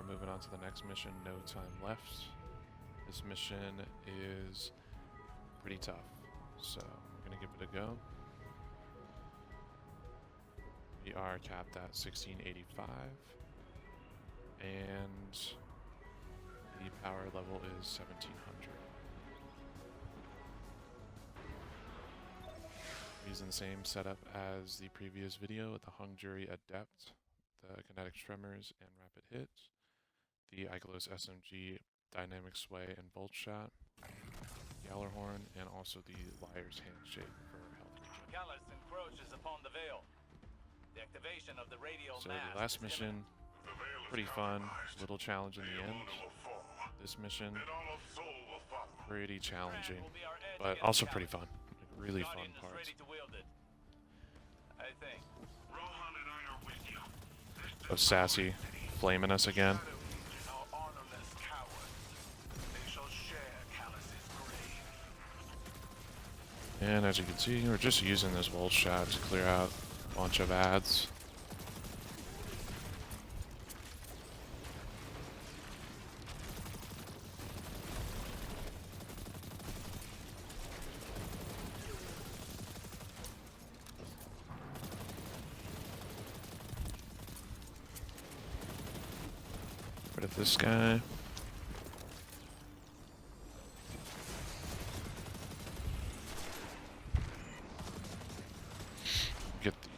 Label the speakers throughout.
Speaker 1: moving on to the next mission. No time left. This mission is pretty tough, so I'm gonna give it a go. We are capped at 1685, and the power level is 1700. Using the same setup as the previous video with the Hung Jury Adept, the kinetic tremors and rapid hit, the Ikelos SMG dynamic sway and bolt shot, Gallarhorn, and also the Liar's Handshake for health.
Speaker 2: Callus encroaches upon the veil. The activation of the radial
Speaker 1: So
Speaker 2: mast
Speaker 1: the last mission, pretty fun, little challenge in the end. This mission, pretty challenging, but also pretty fun. Like, really fun parts. So Sassy flaming us again. And as you can see, we're just using this volt shot to clear out a bunch of ads. Rid of this guy. Get the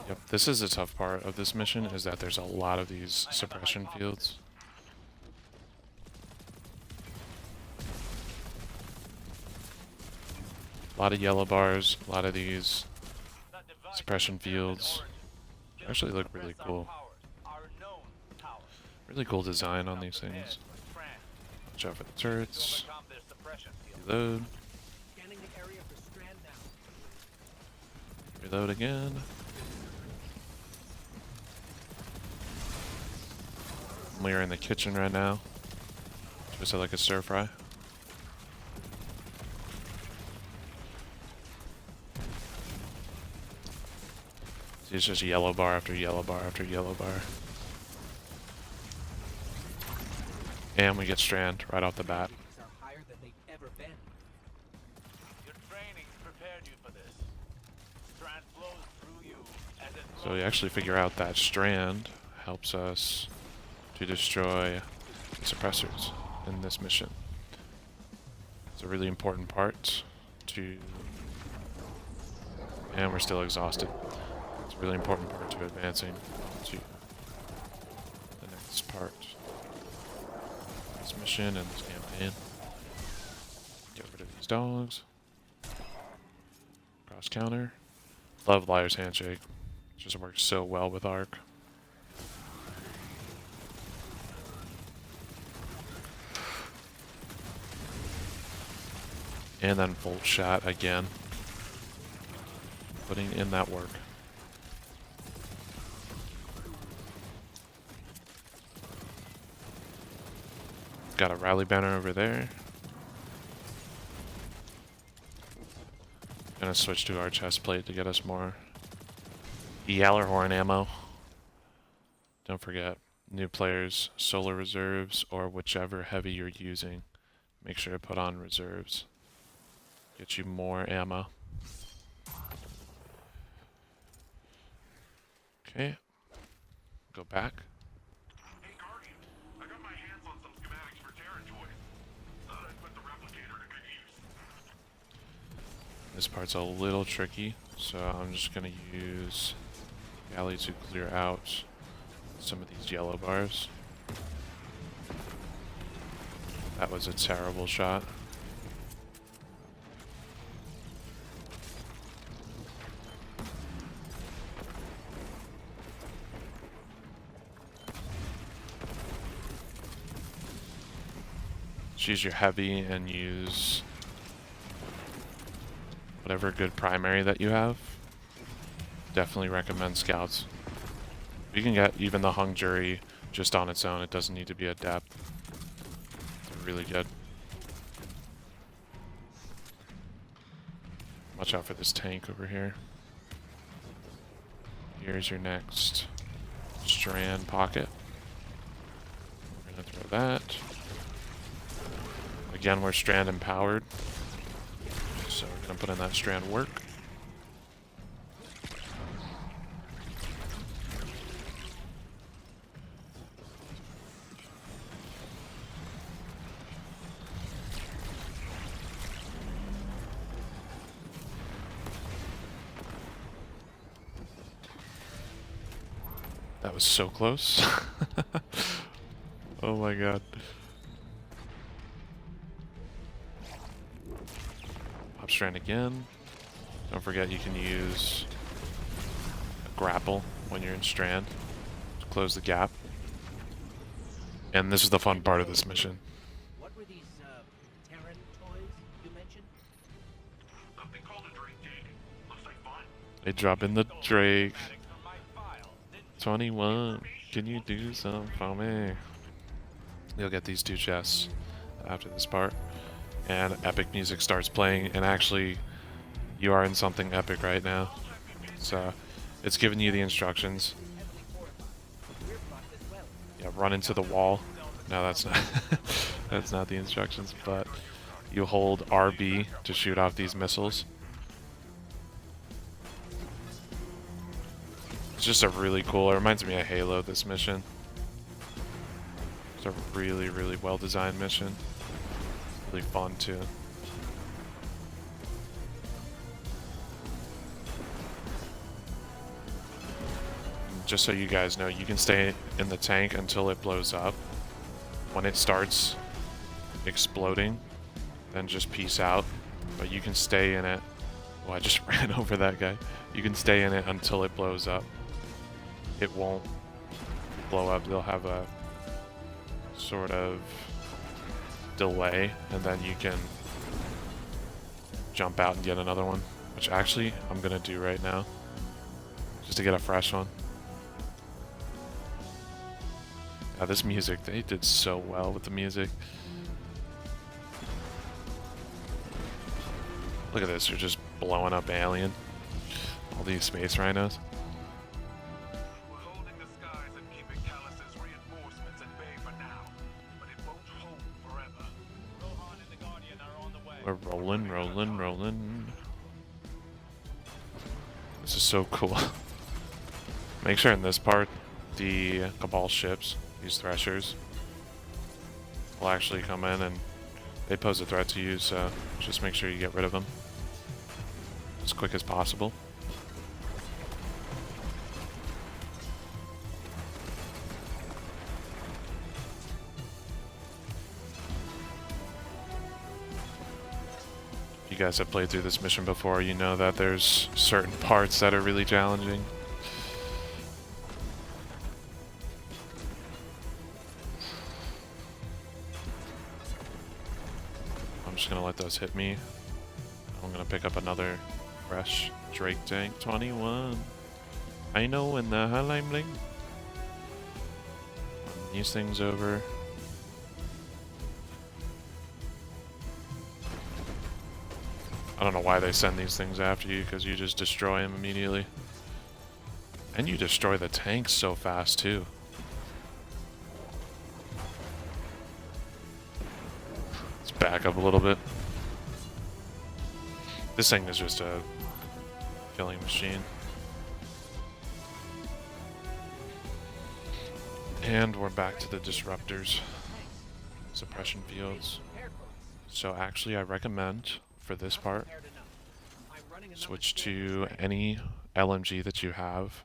Speaker 1: Yep, this is the tough part of this mission, is that there's a lot of these suppression fields. A lot of yellow bars, a lot of these suppression fields. Actually look really cool. Really cool design on these things. Watch out for the turrets. Reload. Reload again. We are in the kitchen right now. Just like a stir fry. See, it's just yellow bar after yellow bar after yellow bar. And we get strand right off the bat. So we actually figure out that strand helps us to destroy the suppressors in this mission. It's a really important part to... And we're still exhausted. It's a really important part to advancing to the next part. This mission and this campaign. Get rid of these dogs. Cross counter. Love Liar's Handshake. It just works so well with Arc. And then Volt Shot again. Putting in that work. Got a rally banner over there. Gonna switch to our chest plate to get us more Gallarhorn ammo. Don't forget, new players, solar reserves, or whichever heavy you're using, make sure to put on reserves. Get you more ammo. Okay. Go back.
Speaker 3: Hey Guardian, I got my hands on some schematics for Territory. Thought I'd put the replicator to good use.
Speaker 1: This part's a little tricky, so I'm just gonna use Galley to clear out some of these yellow bars. That was a terrible shot. Use your heavy and use whatever good primary that you have. Definitely recommend scouts. You can get even the Hung Jury just on its own. It doesn't need to be adept. They're really good. Watch out for this tank over here. Here's your next strand pocket. We're gonna throw that. Again, we're strand empowered, so we're gonna put in that strand work. That was so close. Oh my god. Pop strand again. Don't forget you can use a grapple when you're in strand to close the gap. And this is the fun part of this mission.
Speaker 4: What were these, Terran toys you mentioned?
Speaker 3: Something called a Drake Dig. Looks like fun.
Speaker 1: They drop in the Drake. 21, can you do something for me? You'll get these 2 chests after this part. And epic music starts playing, and actually, you are in something epic right now. So, it's giving you the instructions. Yeah, run into the wall. No, that's not that's not the instructions, but you hold RB to shoot off these missiles. It's just a really cool, it reminds me of Halo, this mission. It's a really, really well designed mission. Really fun too. Just so you guys know, you can stay in the tank until it blows up. When it starts exploding, then just peace out. But you can stay in it. Oh, I just ran over that guy. You can stay in it until it blows up. It won't blow up. They'll have a sort of delay, and then you can jump out and get another one, which actually I'm gonna do right now just to get a fresh one. Yeah, this music, they did so well with the music. Look at this, you're just blowing up alien. All these space rhinos.
Speaker 3: We're holding the skies and keeping Callus's reinforcements at bay for now, but it won't hold forever.
Speaker 2: Rohan and the Guardian are on the way.
Speaker 1: We're rolling, rolling, rolling. This is so cool. Make sure in this part, the Cabal ships, these Threshers, will actually come in and they pose a threat to you, so just make sure you get rid of them as quick as possible. If you guys have played through this mission before, you know that there's certain parts that are really challenging. I'm just gonna let those hit me. I'm gonna pick up another fresh Drake tank 21. I know in the Heimling. These things over. I don't know why they send these things after you, because you just destroy them immediately. And you destroy the tanks so fast too. Let's back up a little bit. This thing is just a killing machine. And we're back to the disruptors. Suppression fields. So actually I recommend for this part, switch to any LMG that you have.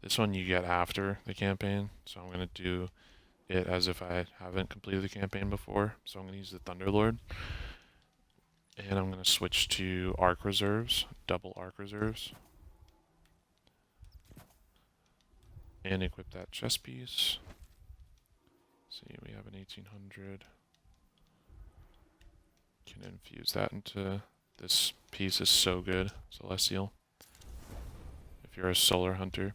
Speaker 1: This one you get after the campaign, so I'm going to do it as if I haven't completed the campaign before. So I'm going to use the Thunderlord. And I'm going to switch to arc reserves, double arc reserves. And equip that chest piece. See, we have an 1800. Can infuse that into this piece. Is so good, Celestial, if you're a solar hunter.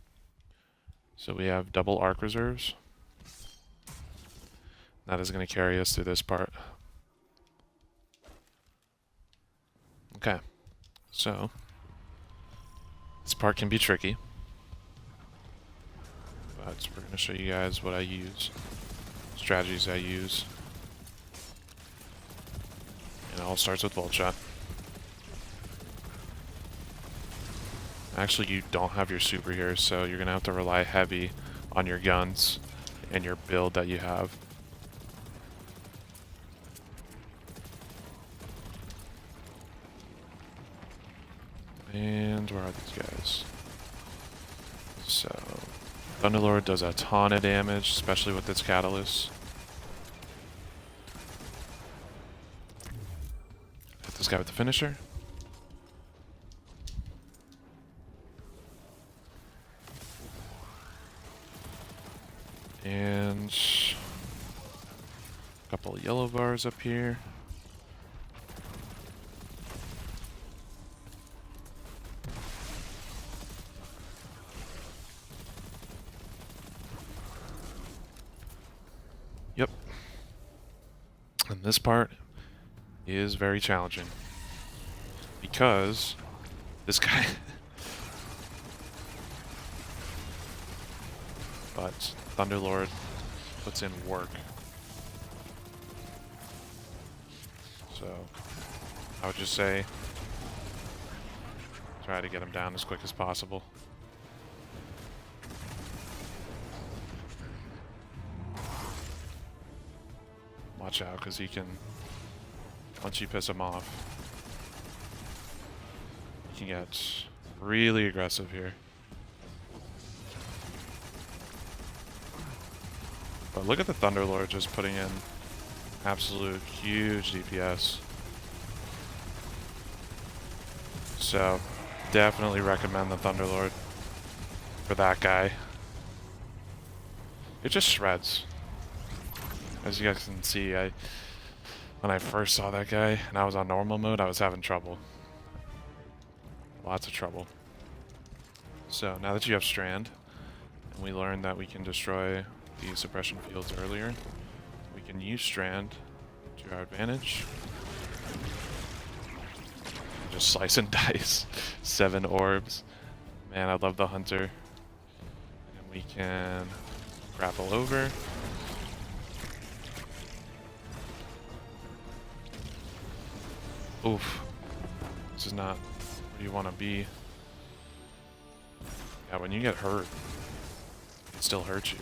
Speaker 1: So we have double arc reserves. That is going to carry us through this part. Okay, so this part can be tricky. But we're going to show you guys what I use, strategies I use. And it all starts with Bolt Shot. Actually, you don't have your super here, so you're going to have to rely heavy on your guns and your build that you have. And where are these guys? So, Thunderlord does a ton of damage, especially with its catalyst. Hit this guy with the finisher. And a couple of yellow bars up here. Yep. And this part is very challenging because this guy but Thunderlord puts in work. So I would just say try to get him down as quick as possible. Watch out, because he can, once you piss him off, he can get really aggressive here. But look at the Thunderlord just putting in absolute huge DPS. So definitely recommend the Thunderlord for that guy. It just shreds. As you guys can see, when I first saw that guy and I was on normal mode, I was having trouble. Lots of trouble. So now that you have Strand, and we learned that we can destroy the suppression fields earlier, we can use Strand to our advantage. Just slice and dice 7 orbs. Man, I love the Hunter. And we can grapple over. Oof. This is not where you want to be. Yeah, when you get hurt, it still hurts you.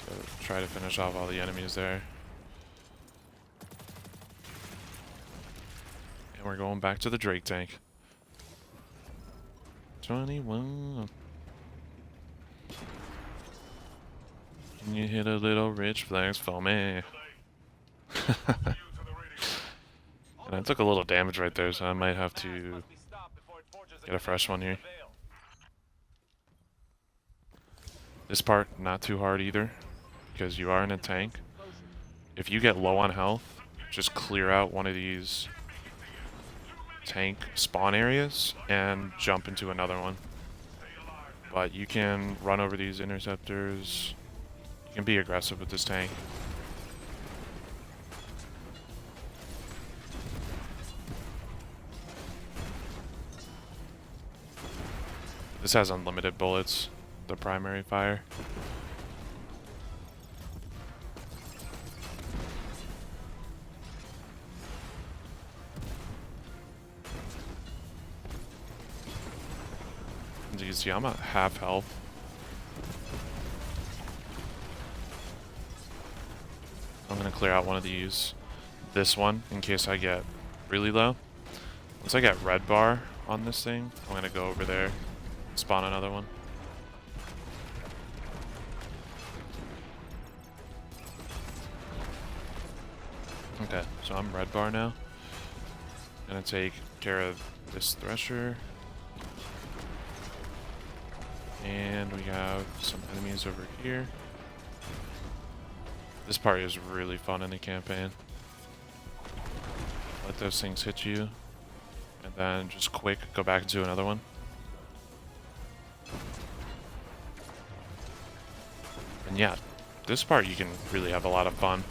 Speaker 1: So try to finish off all the enemies there. And we're going back to the Drake tank. 21. Can you hit a little rich flex for me? And I took a little damage right there, so I might have to get a fresh one here. This part, not too hard either, because you are in a tank. If you get low on health, just clear out one of these tank spawn areas and jump into another one. But you can run over these interceptors. You can be aggressive with this tank. This has unlimited bullets, the primary fire. As you can see, I'm at half health. I'm gonna clear out one of these, this one, in case I get really low. Once I get red bar on this thing, I'm gonna go over there, spawn another one. Okay, so I'm red bar now. Gonna take care of this Thresher. And we have some enemies over here. This part is really fun in the campaign. Let those things hit you. And then just quick, go back into another one. And yeah, this part you can really have a lot of fun.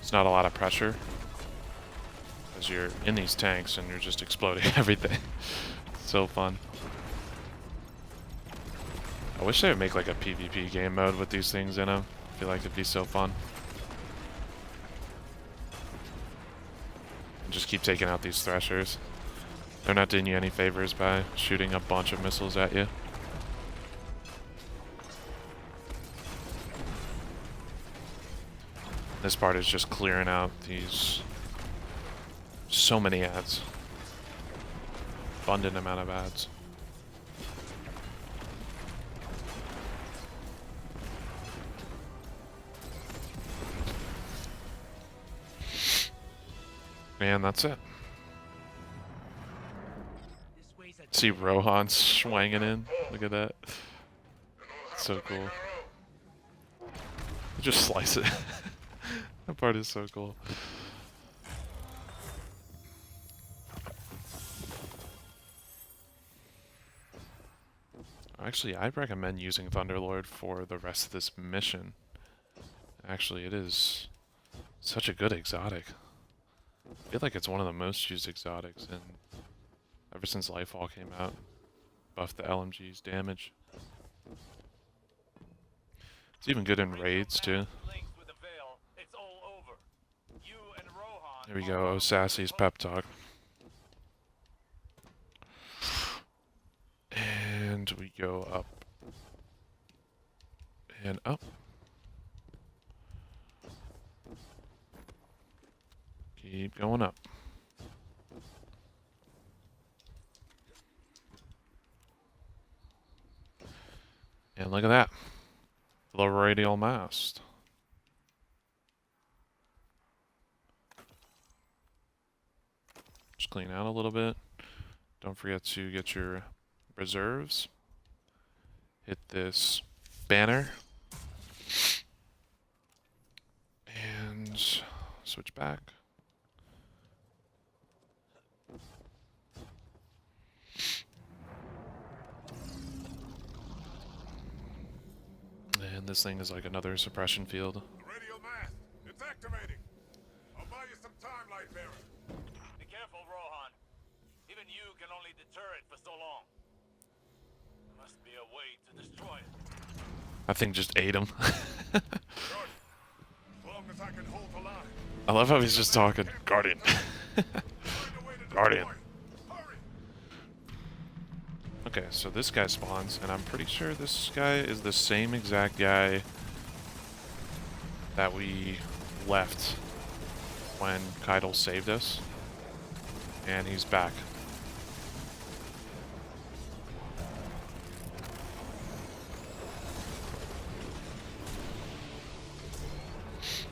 Speaker 1: It's not a lot of pressure, because you're in these tanks and you're just exploding everything. So fun. I wish they would make like a PvP game mode with these things in them. I feel like it'd be so fun. And just keep taking out these threshers. They're not doing you any favors by shooting a bunch of missiles at you. This part is just clearing out these... so many ads. Abundant amount of ads. And that's it. See Rohan swanging in. Look at that. So cool. Just slice it. That part is so cool. Actually, I'd recommend using Thunderlord for the rest of this mission. Actually, it is such a good exotic. I feel like it's one of the most used exotics in ever since Lightfall came out. Buffed the LMG's damage. It's even good in raids too. There we go, Osassy's pep talk. And we go up. And up. Keep going up. And look at that. The radial mast. Just clean out a little bit. Don't forget to get your reserves. Hit this banner. And switch back. And this thing is like another suppression field.
Speaker 3: Radial mast, it's activating. I'll buy you some time, Lightbearer.
Speaker 2: Be careful, Rohan. Even you can only deter it for so long. There must be a way to destroy it.
Speaker 1: I think just ate him.
Speaker 3: Good. As long as I can hold the line.
Speaker 1: I love how he's just talking. Guardian.
Speaker 3: Find a way to
Speaker 1: Guardian.
Speaker 3: destroy it. Hurry.
Speaker 1: Okay, so this guy spawns, and I'm pretty sure this guy is the same exact guy that we left when Keitel saved us. And he's back.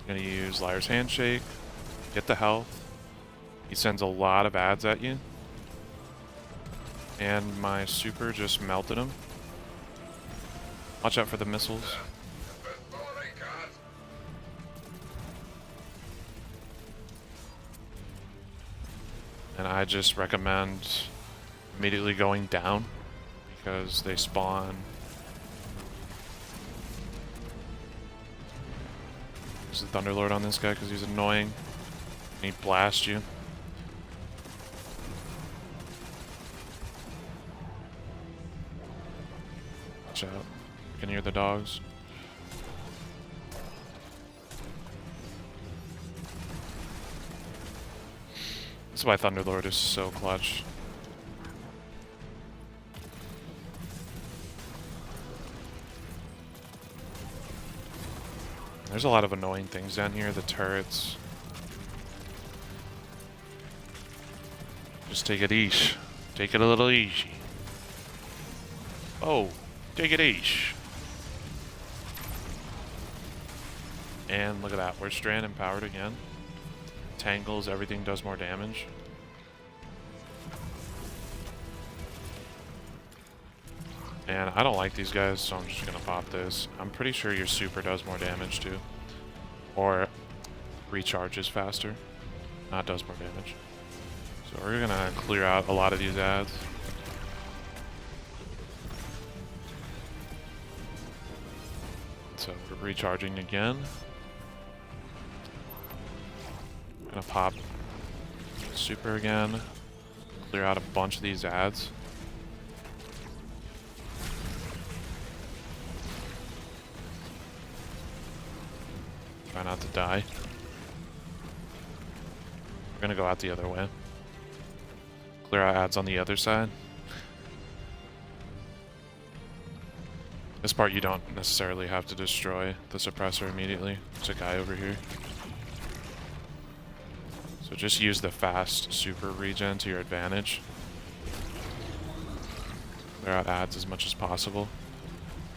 Speaker 1: Gonna use Liar's Handshake, get the health. He sends a lot of ads at you. And my super just melted him. Watch out for the missiles. And I just recommend immediately going down because they spawn. Use the Thunderlord on this guy because he's annoying. And he blasts you. Watch out. You can hear the dogs. That's why Thunderlord is so clutch. There's a lot of annoying things down here, the turrets. Just take it easy. Take it a little easy. Oh, take it easy. And look at that, we're strand empowered again. Tangles, everything does more damage. And I don't like these guys, so I'm just gonna pop this. I'm pretty sure your super does more damage too. Or recharges faster. Not does more damage. So we're gonna clear out a lot of these ads. So we're recharging again. Gonna pop super again. Clear out a bunch of these ads. not to die. We're gonna go out the other way. Clear out ads on the other side. This part you don't necessarily have to destroy the suppressor immediately. There's a guy over here. So just use the fast super regen to your advantage. Clear out ads as much as possible.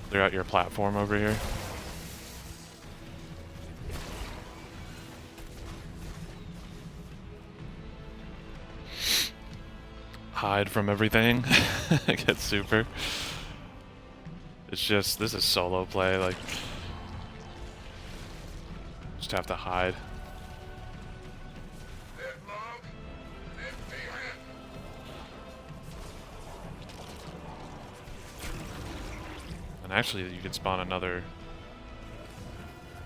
Speaker 1: Clear out your platform over here. Hide from everything. Get super. It's just, this is solo play, like, just have to hide. And actually, you could spawn another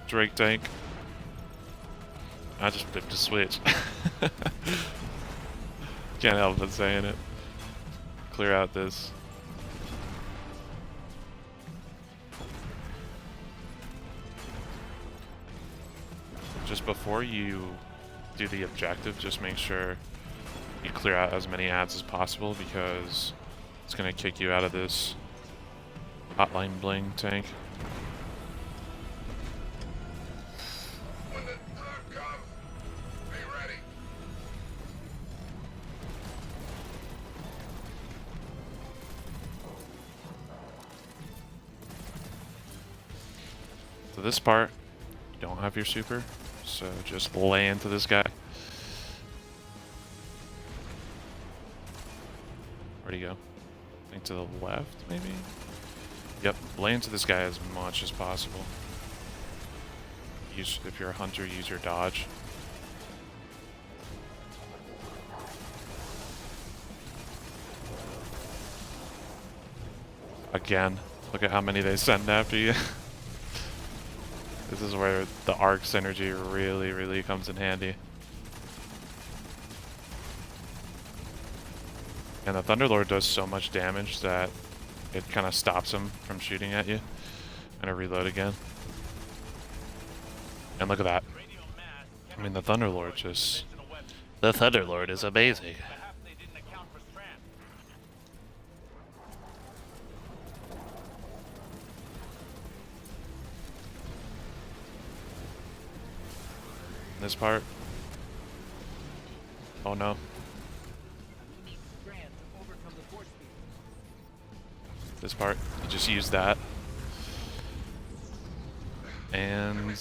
Speaker 1: Drake tank. I just flipped a switch. Can't help but saying it. Clear out this. Just before you do the objective, just make sure you clear out as many ads as possible because it's going to kick you out of this hotline bling tank.
Speaker 3: When the time comes, be ready.
Speaker 1: So this part, you don't have your super, so just lay into this guy. Where'd he go? I think to the left, maybe? Yep, lay into this guy as much as possible. Use, if you're a hunter, use your dodge. Again, look at how many they send after you. This is where the arc synergy really comes in handy. And the Thunderlord does so much damage that it kind of stops him from shooting at you. I'm gonna reload again. And look at that. I mean, the Thunderlord just... The Thunderlord is amazing.
Speaker 2: Perhaps they didn't account for Strand.
Speaker 1: This part. Oh no.
Speaker 4: We need Strand to overcome the force field.
Speaker 1: This part. You just use that. And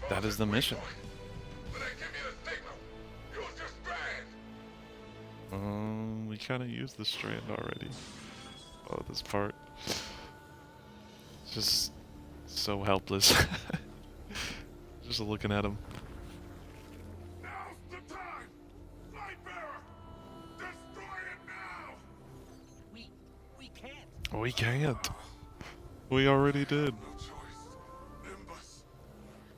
Speaker 1: that is the mission.
Speaker 3: When they give me the signal, use your strand.
Speaker 1: We kind of used the strand already. Oh, this part. Just so helpless. Just looking at him.
Speaker 3: Now's the time. Lightbearer, destroy it now.
Speaker 4: We can't.
Speaker 1: We can't. We already did.
Speaker 3: No choice. Nimbus.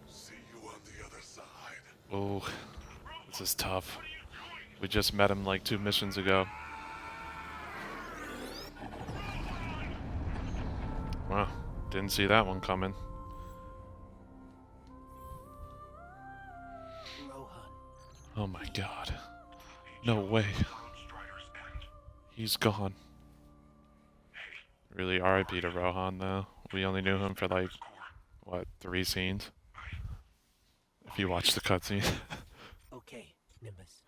Speaker 3: See you on the other side.
Speaker 1: Oh, this is tough. We just met him like 2 missions ago. Wow, didn't see that one coming.
Speaker 4: Rohan.
Speaker 1: Oh my god. No way. He's gone. Really RIP to Rohan though. We only knew him for like, what, 3 scenes? If you watch the cutscene.
Speaker 4: Okay, Nimbus.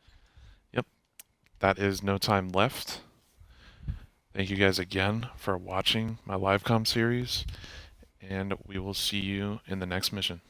Speaker 1: That is No Time Left. Thank you guys again for watching my LiveCom series, and we will see you in the next mission.